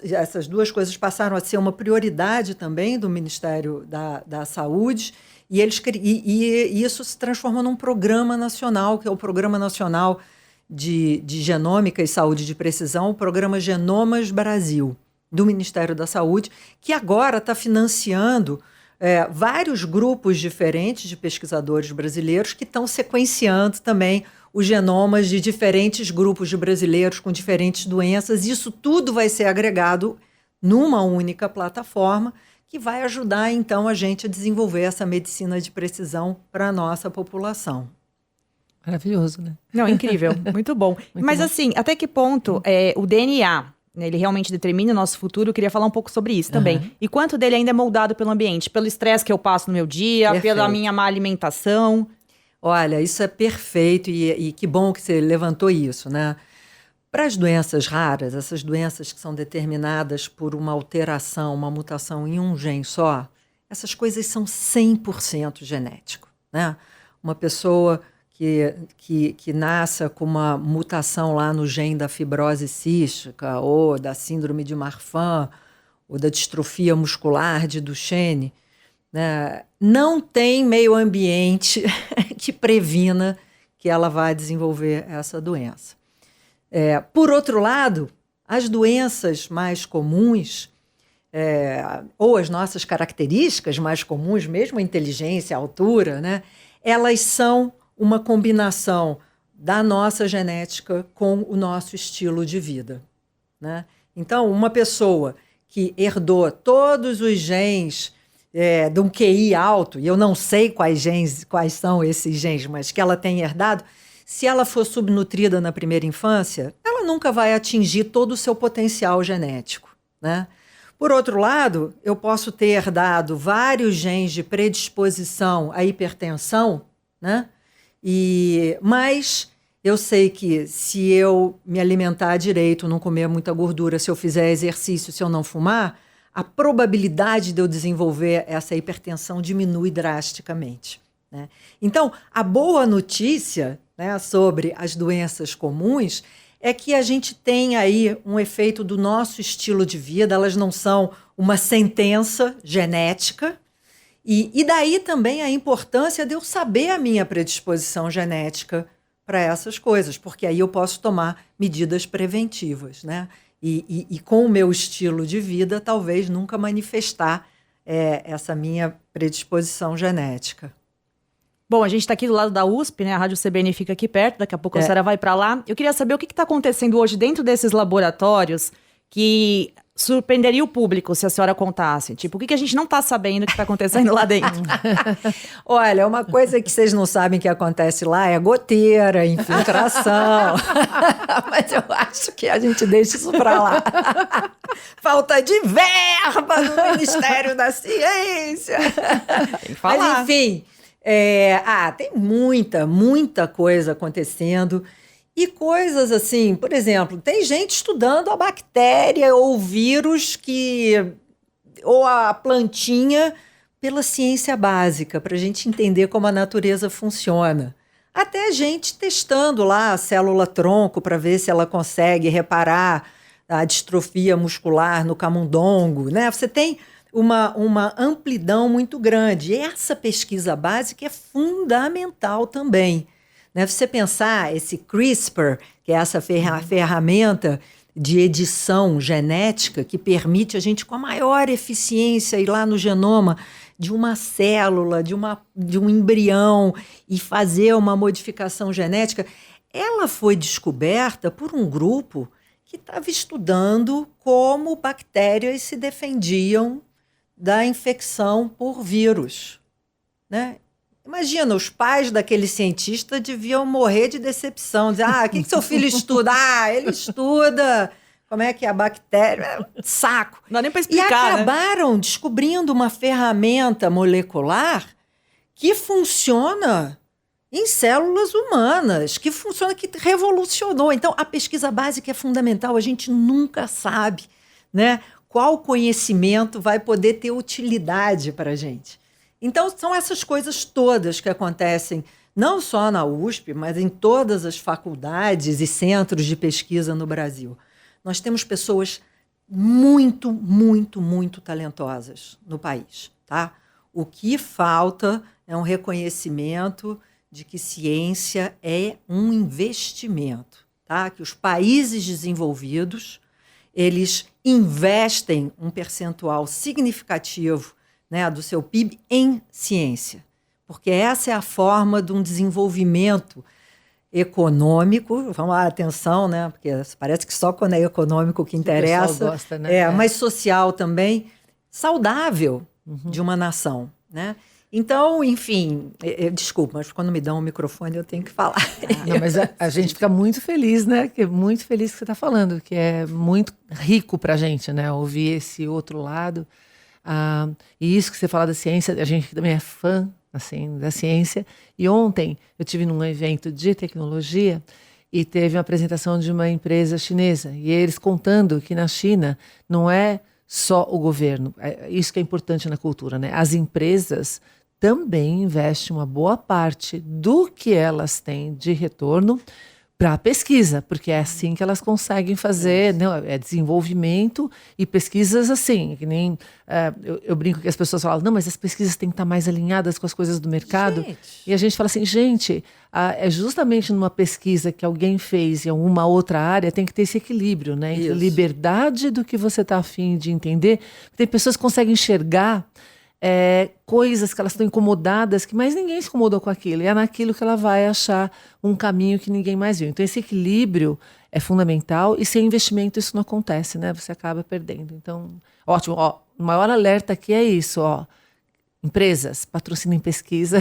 S3: Essas duas coisas passaram a ser uma prioridade também do Ministério da Saúde, e isso se transformou num programa nacional, que é o Programa Nacional de Genômica e Saúde de Precisão, o Programa Genomas Brasil, do Ministério da Saúde, que agora está financiando vários grupos diferentes de pesquisadores brasileiros que estão sequenciando também os genomas de diferentes grupos de brasileiros com diferentes doenças. Isso tudo vai ser agregado numa única plataforma que vai ajudar, então, a gente a desenvolver essa medicina de precisão para a nossa população.
S2: Maravilhoso, né?
S1: Não, incrível, muito bom. Mas
S2: bom.
S1: Assim, até que ponto o DNA, né, ele realmente determina o nosso futuro? Eu queria falar um pouco sobre isso também. E quanto dele ainda é moldado pelo ambiente, pelo estresse que eu passo no meu dia,
S3: Perfeito.
S1: pela minha má alimentação?
S3: Olha, isso é perfeito e que bom que você levantou isso, né? Para as doenças raras, essas doenças que são determinadas por uma alteração, uma mutação em um gene só, essas coisas são 100% genético, né? Uma pessoa que nasça com uma mutação lá no gene da fibrose cística, ou da síndrome de Marfan, ou da distrofia muscular de Duchenne, né, não tem meio ambiente que previna que ela vai desenvolver essa doença. Por outro lado, as doenças mais comuns, ou as nossas características mais comuns, mesmo a inteligência, a altura, né, elas são uma combinação da nossa genética com o nosso estilo de vida, né? Então, uma pessoa que herdou todos os genes de um QI alto, e eu não sei quais são esses genes, mas que ela tem herdado, se ela for subnutrida na primeira infância, ela nunca vai atingir todo o seu potencial genético, né? Por outro lado, eu posso ter herdado vários genes de predisposição à hipertensão, né? Mas eu sei que se eu me alimentar direito, não comer muita gordura, se eu fizer exercício, se eu não fumar, a probabilidade de eu desenvolver essa hipertensão diminui drasticamente, né? Então, a boa notícia, né, sobre as doenças comuns é que a gente tem aí um efeito do nosso estilo de vida, elas não são uma sentença genética. E daí também a importância de eu saber a minha predisposição genética para essas coisas, porque aí eu posso tomar medidas preventivas, né? E com o meu estilo de vida, talvez nunca manifestar essa minha predisposição genética.
S1: Bom, a gente está aqui do lado da USP, né? A Rádio CBN fica aqui perto, daqui a pouco a senhora vai para lá. Eu queria saber o que está acontecendo hoje dentro desses laboratórios que surpreenderia o público se a senhora contasse. Tipo, o que a gente não está sabendo que está acontecendo lá dentro?
S3: Olha, uma coisa que vocês não sabem que acontece lá é goteira, infiltração. Mas eu acho que a gente deixa isso para lá. Falta de verba no Ministério da Ciência.
S1: Tem que falar.
S3: Mas, enfim, tem muita coisa acontecendo. E coisas assim, por exemplo, tem gente estudando a bactéria ou o vírus ou a plantinha pela ciência básica, para a gente entender como a natureza funciona. Até gente testando lá a célula-tronco para ver se ela consegue reparar a distrofia muscular no camundongo, né? Você tem uma amplidão muito grande. E essa pesquisa básica é fundamental também. Né? Você pensar esse CRISPR, que é essa ferramenta de edição genética que permite a gente, com a maior eficiência, ir lá no genoma de uma célula, de um embrião e fazer uma modificação genética, ela foi descoberta por um grupo que estava estudando como bactérias se defendiam da infecção por vírus, né? Imagina, os pais daquele cientista deviam morrer de decepção. Dizer, o que seu filho estuda? Ele estuda como é que é a bactéria. Saco.
S1: Não dá nem para explicar,
S3: e acabaram descobrindo uma ferramenta molecular que funciona em células humanas, que revolucionou. Então, a pesquisa básica é fundamental. A gente nunca sabe, né, qual conhecimento vai poder ter utilidade para a gente. Então, são essas coisas todas que acontecem, não só na USP, mas em todas as faculdades e centros de pesquisa no Brasil. Nós temos pessoas muito, muito, muito talentosas no país, tá? O que falta é um reconhecimento de que ciência é um investimento, tá? Que os países desenvolvidos, eles investem um percentual significativo, né, do seu PIB em ciência, porque essa é a forma de um desenvolvimento econômico, vamos lá, atenção, né, porque parece que só quando é econômico que interessa,
S2: o pessoal gosta, né?
S3: mas social também, saudável de uma nação, né? Então, enfim, desculpa, mas quando me dão um microfone eu tenho que falar.
S2: Não, mas a gente fica muito feliz, né? Que é muito feliz que você está falando, que é muito rico para a gente, né? Ouvir esse outro lado. E isso que você fala da ciência, a gente também é fã assim, da ciência. E ontem eu estive num evento de tecnologia e teve uma apresentação de uma empresa chinesa. E eles contando que na China não é só o governo. Isso que é importante na cultura, né? As empresas também investem uma boa parte do que elas têm de retorno para a pesquisa, porque é assim que elas conseguem fazer, né, desenvolvimento e pesquisas assim, que nem eu brinco que as pessoas falam, não, mas as pesquisas têm que estar mais alinhadas com as coisas do mercado. E a gente fala assim, gente, é justamente numa pesquisa que alguém fez em alguma outra área, tem que ter esse equilíbrio, né, entre liberdade do que você está a fim de entender. Tem pessoas que conseguem enxergar coisas que elas estão incomodadas, que mais ninguém se incomodou com aquilo. E é naquilo que ela vai achar um caminho que ninguém mais viu. Então, esse equilíbrio é fundamental e sem investimento isso não acontece, né? Você acaba perdendo. Então, ótimo. Ó, o maior alerta aqui é isso, ó. Empresas, patrocinem pesquisa.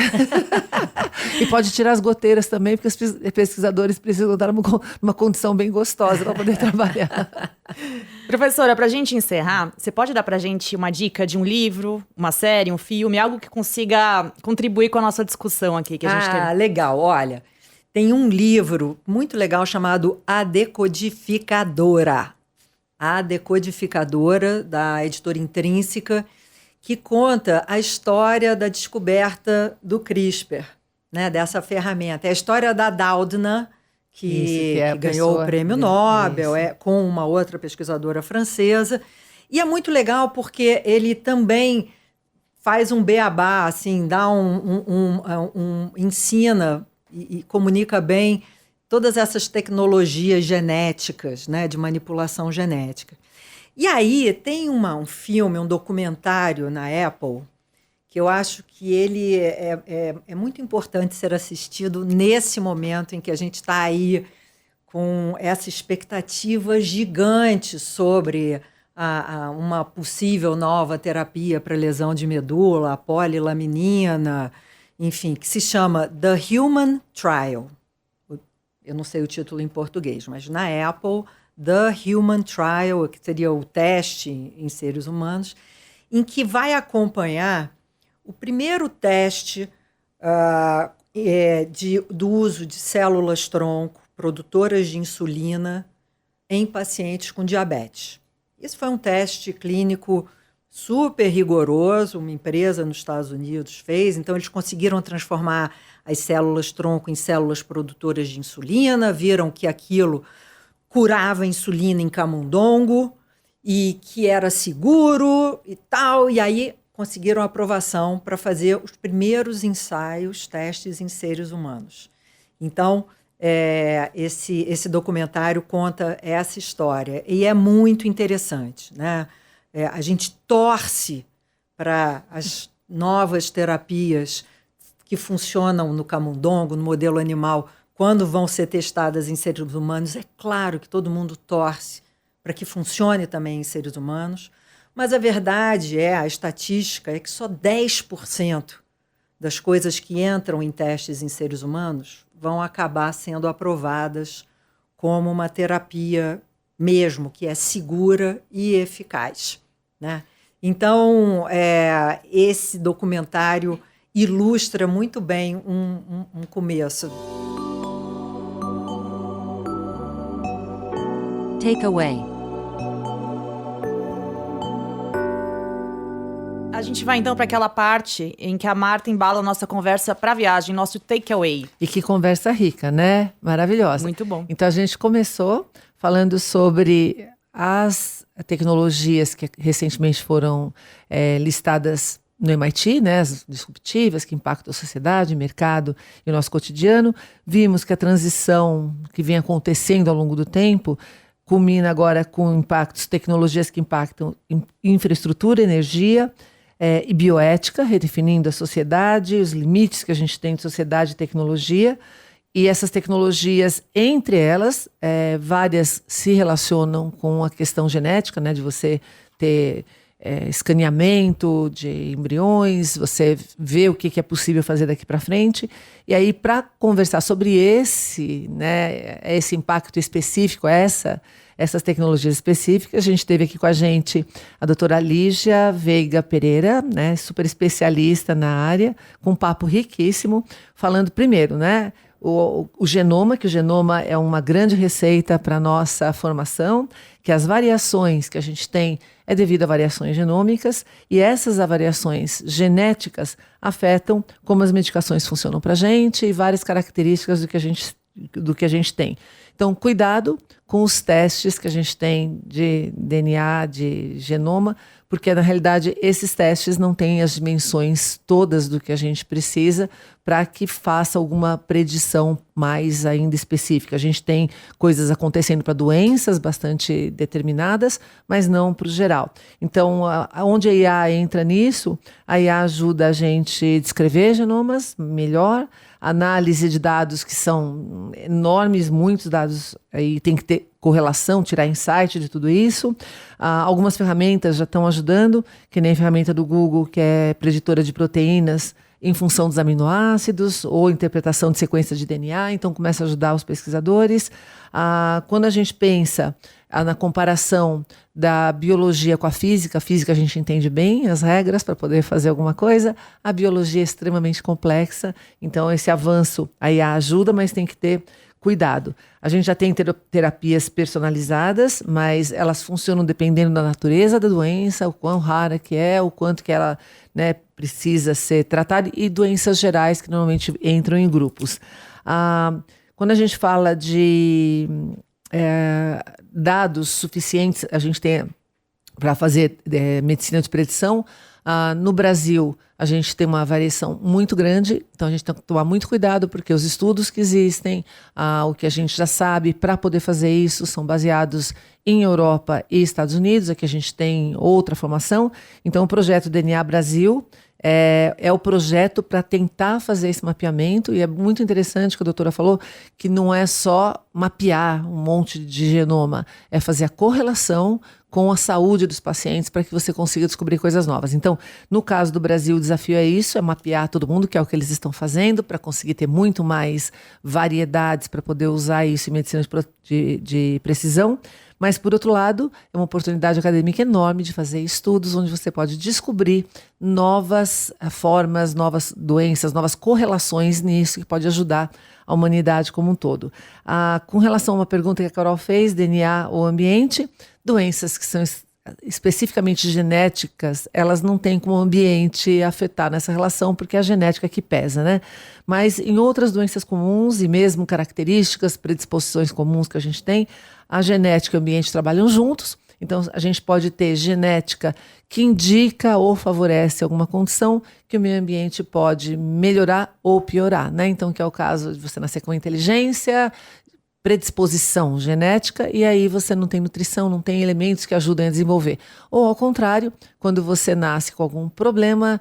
S2: E pode tirar as goteiras também, porque os pesquisadores precisam estar numa condição bem gostosa para poder trabalhar.
S1: Professora, para a gente encerrar, você pode dar para a gente uma dica de um livro, uma série, um filme, algo que consiga contribuir com a nossa discussão aqui? Que a gente tem.
S3: Legal. Olha, tem um livro muito legal chamado A Decodificadora. A Decodificadora, da editora Intrínseca, que conta a história da descoberta do CRISPR, né, dessa ferramenta. É a história da Doudna, que ganhou o prêmio Nobel, com uma outra pesquisadora francesa. E é muito legal porque ele também faz um beabá, assim, dá ensina e comunica bem todas essas tecnologias genéticas, né, de manipulação genética. E aí tem um filme, um documentário na Apple, que eu acho que ele é muito importante ser assistido nesse momento em que a gente está aí com essa expectativa gigante sobre uma possível nova terapia para lesão de medula, a polilaminina, enfim, que se chama The Human Trial. Eu não sei o título em português, mas na Apple, The Human Trial, que seria o teste em seres humanos, em que vai acompanhar o primeiro teste do uso de células-tronco produtoras de insulina em pacientes com diabetes. Esse foi um teste clínico super rigoroso, uma empresa nos Estados Unidos fez, então eles conseguiram transformar as células-tronco em células produtoras de insulina, viram que aquilo curava a insulina em camundongo e que era seguro e tal, e aí conseguiram aprovação para fazer os primeiros ensaios, testes em seres humanos. Então, esse documentário conta essa história e é muito interessante, né? A gente torce para as novas terapias que funcionam no camundongo, no modelo animal, quando vão ser testadas em seres humanos. É claro que todo mundo torce para que funcione também em seres humanos, mas a verdade a estatística é que só 10% das coisas que entram em testes em seres humanos vão acabar sendo aprovadas como uma terapia mesmo, que é segura e eficaz, né? Então, esse documentário ilustra muito bem um começo.
S4: Takeaway.
S1: A gente vai então para aquela parte em que a Marta embala a nossa conversa para a viagem, nosso takeaway.
S2: E que conversa rica, né? Maravilhosa.
S1: Muito bom.
S2: Então a gente começou falando sobre as tecnologias que recentemente foram listadas no MIT, né, as disruptivas que impactam a sociedade, o mercado e o nosso cotidiano. Vimos que a transição que vem acontecendo ao longo do tempo culmina agora com impactos, tecnologias que impactam infraestrutura, energia e bioética, redefinindo a sociedade, os limites que a gente tem de sociedade e tecnologia. E essas tecnologias, entre elas, várias se relacionam com a questão genética, né, de você ter escaneamento de embriões, você vê o que é possível fazer daqui para frente. E aí, para conversar sobre esse impacto específico, essas tecnologias específicas, a gente teve aqui com a gente a doutora Lígia Veiga Pereira, né, super especialista na área, com um papo riquíssimo, falando primeiro, né, o genoma, que o genoma é uma grande receita para a nossa formação, que as variações que a gente tem é devido a variações genômicas, e essas variações genéticas afetam como as medicações funcionam para a gente e várias características do que a gente tem. Então, cuidado com os testes que a gente tem de DNA, de genoma, porque, na realidade, esses testes não têm as dimensões todas do que a gente precisa para que faça alguma predição mais ainda específica. A gente tem coisas acontecendo para doenças bastante determinadas, mas não para o geral. Então, onde a IA entra nisso, a IA ajuda a gente a descrever genomas melhor, análise de dados que são enormes, muitos dados, aí tem que ter correlação, tirar insight de tudo isso. Algumas ferramentas já estão ajudando, que nem a ferramenta do Google, que é preditora de proteínas em função dos aminoácidos, ou interpretação de sequências de DNA, então começa a ajudar os pesquisadores. Quando a gente pensa na comparação da biologia com a física a gente entende bem as regras para poder fazer alguma coisa, a biologia é extremamente complexa, então esse avanço a IA ajuda, mas tem que ter cuidado. A gente já tem terapias personalizadas, mas elas funcionam dependendo da natureza da doença, o quão rara que é, o quanto que ela, né, precisa ser tratada, e doenças gerais que normalmente entram em grupos. Quando a gente fala de dados suficientes, a gente tem para fazer medicina de predição. No Brasil, a gente tem uma variação muito grande, então a gente tem que tomar muito cuidado, porque os estudos que existem, o que a gente já sabe para poder fazer isso, são baseados em Europa e Estados Unidos. Aqui a gente tem outra formação. Então, o projeto DNA Brasil é o projeto para tentar fazer esse mapeamento, e é muito interessante que a doutora falou que não é só mapear um monte de genoma, é fazer a correlação com a saúde dos pacientes para que você consiga descobrir coisas novas. Então, no caso do Brasil, o desafio é isso, é mapear todo mundo, que é o que eles estão fazendo, para conseguir ter muito mais variedades para poder usar isso em medicina de precisão. Mas, por outro lado, é uma oportunidade acadêmica enorme de fazer estudos onde você pode descobrir novas formas, novas doenças, novas correlações nisso, que pode ajudar a humanidade como um todo. Com relação a uma pergunta que a Carol fez, DNA ou ambiente, doenças que são especificamente genéticas, elas não têm como ambiente afetar nessa relação, porque é a genética que pesa, né? Mas em outras doenças comuns e mesmo características, predisposições comuns que a gente tem, a genética e o ambiente trabalham juntos. Então, a gente pode ter genética que indica ou favorece alguma condição que o meio ambiente pode melhorar ou piorar, né? Então, que é o caso de você nascer com inteligência, predisposição genética, e aí você não tem nutrição, não tem elementos que ajudem a desenvolver. Ou, ao contrário, quando você nasce com algum problema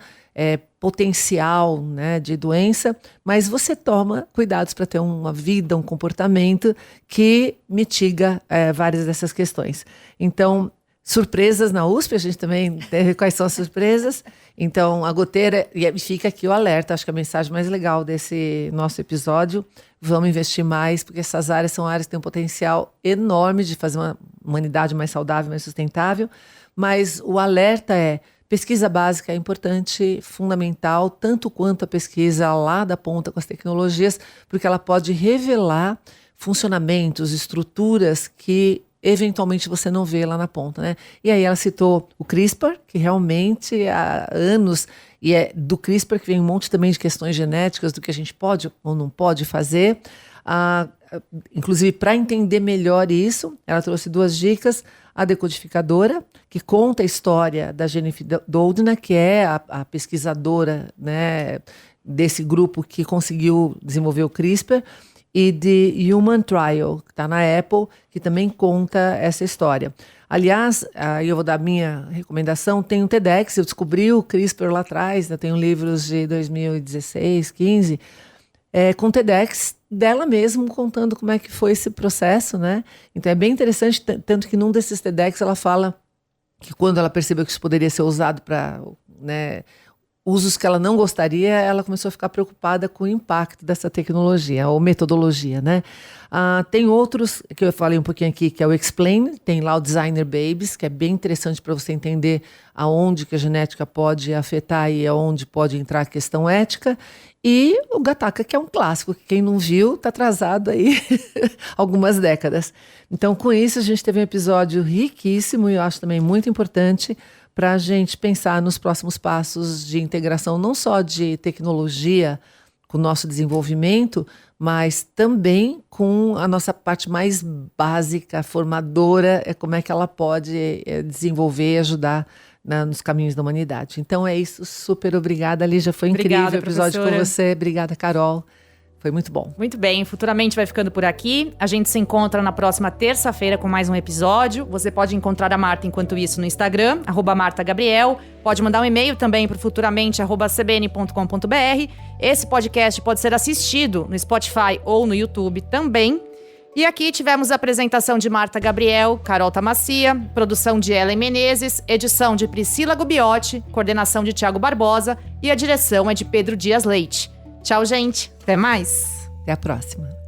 S2: potencial, né, de doença, mas você toma cuidados para ter uma vida, um comportamento que mitiga várias dessas questões. Então, surpresas na USP, a gente também teve quais são as surpresas. Então, a goteira, e fica aqui o alerta, acho que a mensagem mais legal desse nosso episódio, vamos investir mais, porque essas áreas são áreas que têm um potencial enorme de fazer uma humanidade mais saudável, mais sustentável, mas o alerta pesquisa básica é importante, fundamental, tanto quanto a pesquisa lá da ponta com as tecnologias, porque ela pode revelar funcionamentos, estruturas que eventualmente você não vê lá na ponta, né? E aí ela citou o CRISPR, que realmente há anos, e é do CRISPR que vem um monte também de questões genéticas do que a gente pode ou não pode fazer. Inclusive, para entender melhor isso, ela trouxe 2 dicas. A decodificadora, que conta a história da Jennifer Doudna, que é a pesquisadora, né, desse grupo que conseguiu desenvolver o CRISPR, e de Human Trial, que está na Apple, que também conta essa história. Aliás, aí eu vou dar a minha recomendação, tem um TEDx, eu descobri o CRISPR lá atrás, eu tenho livros de 2016, 15, com TEDx dela mesmo, contando como é que foi esse processo, né? Então é bem interessante, tanto que num desses TEDx ela fala que quando ela percebeu que isso poderia ser usado para, né, usos que ela não gostaria, ela começou a ficar preocupada com o impacto dessa tecnologia, ou metodologia, né? Tem outros, que eu falei um pouquinho aqui, que é o Explain, tem lá o Designer Babies, que é bem interessante para você entender aonde que a genética pode afetar e aonde pode entrar a questão ética, e o Gattaca, que é um clássico, que quem não viu está atrasado aí algumas décadas. Então, com isso, a gente teve um episódio riquíssimo e eu acho também muito importante para a gente pensar nos próximos passos de integração, não só de tecnologia com o nosso desenvolvimento, mas também com a nossa parte mais básica, formadora, como é que ela pode desenvolver e ajudar nos caminhos da humanidade. Então é isso, super obrigada, Lígia, foi incrível o episódio com você, obrigada, Carol. Foi muito bom.
S1: Muito bem, futuramente vai ficando por aqui. A gente se encontra na próxima terça-feira com mais um episódio. Você pode encontrar a Marta enquanto isso no Instagram, @MartaGabriel. Pode mandar um e-mail também para o futuramente@cbn.com.br. Esse podcast pode ser assistido no Spotify ou no YouTube também. E aqui tivemos a apresentação de Marta Gabriel, Carol Tamassia, produção de Ellen Menezes, edição de Priscila Gubiotti, coordenação de Thiago Barbosa e a direção é de Pedro Dias Leite. Tchau, gente. Até mais.
S2: Até a próxima.